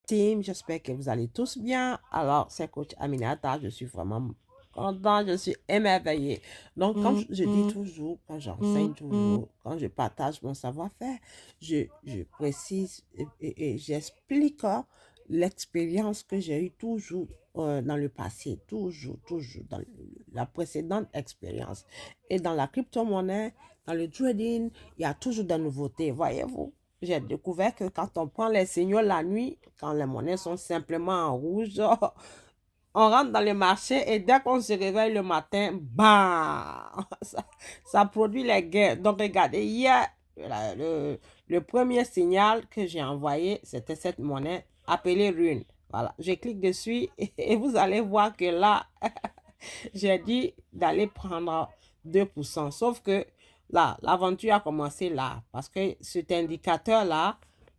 team, j'espère que vous allez tous bien. Alors, c'est coach Aminata, je suis vraiment content, je suis émerveillée. Donc, comme je dis toujours, quand j'enseigne toujours, quand je partage mon savoir-faire, je précise et j'explique l'expérience que j'ai eue toujours dans le passé, toujours dans la précédente expérience. Et dans la crypto-monnaie, dans le trading, il y a toujours des nouveautés, voyez-vous. J'ai découvert que quand on prend les signaux la nuit, quand les monnaies sont simplement en rouge, on rentre dans le marché et dès qu'on se réveille le matin, bam, ça produit les guerres. Donc regardez, hier, le premier signal que j'ai envoyé, c'était cette monnaie appelée Rune. Voilà, je clique dessus et vous allez voir que là, j'ai dit d'aller prendre 2%. Sauf que là, l'aventure a commencé là. Parce que cet indicateur-là,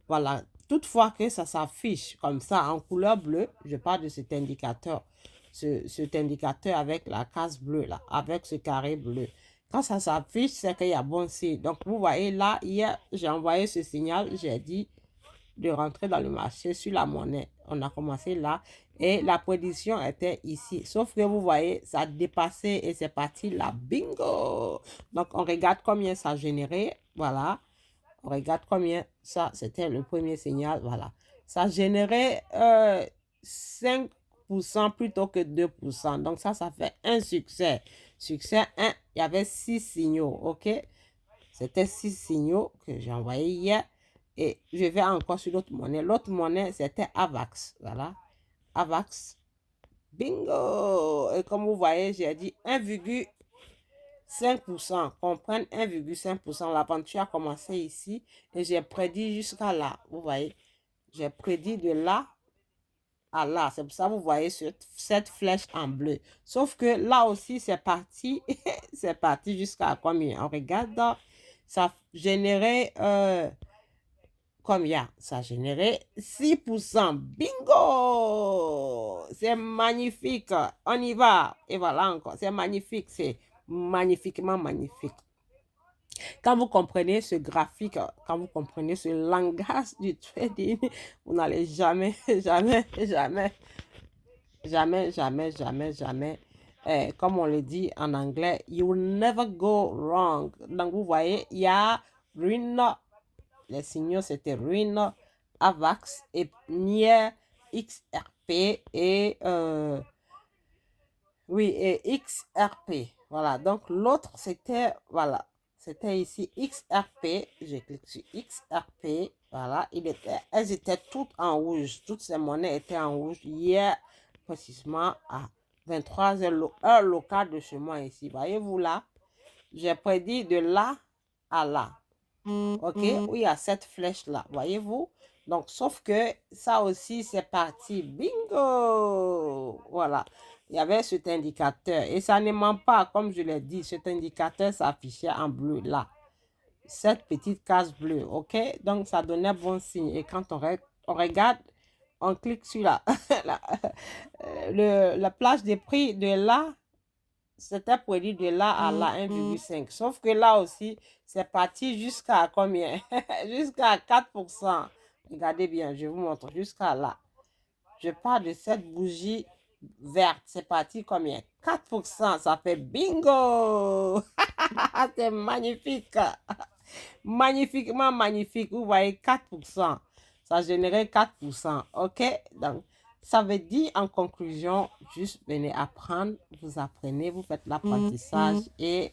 voilà, toutefois que ça s'affiche comme ça en couleur bleue, je parle de cet indicateur. Cet indicateur avec la case bleue là, avec ce carré bleu. Quand ça s'affiche, c'est qu'il y a bon signe. Donc, vous voyez là, hier, j'ai envoyé ce signal, j'ai dit de rentrer dans le marché sur la monnaie. On a commencé là et la prédiction était ici. Sauf que vous voyez, ça a dépassé et c'est parti là. Bingo! Donc, on regarde combien ça a généré. Voilà. On regarde combien ça, c'était le premier signal. Voilà. Ça a généré 5% plutôt que 2%. Donc, ça fait un succès. Succès 1, il y avait 6 signaux. OK? C'était 6 signaux que j'ai envoyés hier. Et je vais encore sur l'autre monnaie. L'autre monnaie, c'était AVAX. Voilà. AVAX. Bingo! Et comme vous voyez, j'ai dit 1,5%. Qu'on prenne 1,5%. L'aventure a commencé ici. Et j'ai prédit jusqu'à là. Vous voyez? J'ai prédit de là à là. C'est pour ça que vous voyez cette flèche en bleu. Sauf que là aussi, c'est parti. C'est parti jusqu'à combien? On regarde. Ça générait combien? Ça générait 6%. Bingo! C'est magnifique. On y va. Et voilà encore. C'est magnifique. C'est magnifiquement magnifique. Quand vous comprenez ce graphique, quand vous comprenez ce langage du trading, vous n'allez jamais, jamais, comme on le dit en anglais, you will never go wrong. Donc, vous voyez, il y a ruine, les signaux c'était ruine, AVAX et NIR, XRP et oui, et XRP. Voilà, donc l'autre c'était, voilà, c'était ici XRP. Je clique sur XRP. Voilà, elles étaient toutes en rouge. Toutes ces monnaies étaient en rouge hier, précisément à 23h, heure locale de chez moi ici. Voyez-vous là, j'ai prédit de là à là. OK, où il y a cette flèche là. Voyez-vous? Donc, sauf que ça aussi, c'est parti. Bingo! Voilà. Il y avait cet indicateur. Et ça ne ment pas, comme je l'ai dit. Cet indicateur s'affichait en bleu là. Cette petite case bleue. OK? Donc, ça donnait bon signe. Et quand on regarde, on clique sur la plage des prix de là. C'était prédit de là à là 1,5. Sauf que là aussi, c'est parti jusqu'à combien? Jusqu'à 4%. Regardez bien, je vous montre jusqu'à là. Je parle de cette bougie verte. C'est parti combien? 4%. Ça fait bingo! C'est magnifique. Magnifiquement magnifique. Vous voyez 4%. Ça générait 4%. OK? Donc, ça veut dire en conclusion, juste venez apprendre, vous apprenez, vous faites l'apprentissage et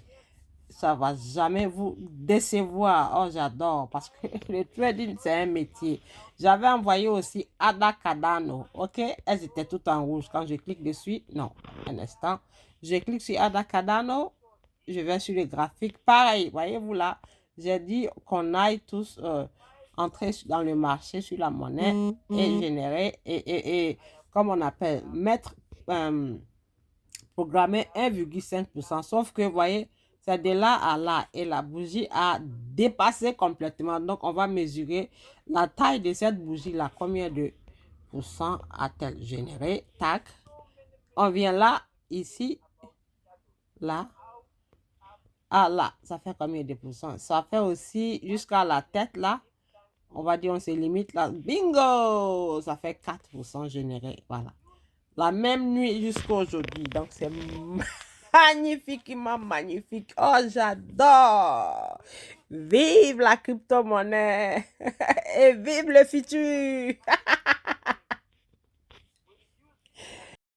ça va jamais vous décevoir. Oh, j'adore parce que le trading, c'est un métier. J'avais envoyé aussi Ada Cardano. OK? Elles étaient toutes en rouge. Quand je clique dessus, non, un instant. Je clique sur Ada Cardano. Je vais sur le graphique. Pareil, voyez-vous là, j'ai dit qu'on aille tous entrer dans le marché sur la monnaie et générer et comme on appelle, mettre, programmer 1,5%. Sauf que, vous voyez, c'est de là à là et la bougie a dépassé complètement. Donc, on va mesurer la taille de cette bougie-là. Combien de pourcents a-t-elle généré? Tac. On vient là, ici, là. Ah là, ça fait combien de pourcents? Ça fait aussi jusqu'à la tête là. On va dire, on se limite là. Bingo! Ça fait 4% généré. Voilà. La même nuit jusqu'à aujourd'hui. Donc, c'est magnifiquement magnifique. Oh, j'adore! Vive la crypto-monnaie! Et vive le futur!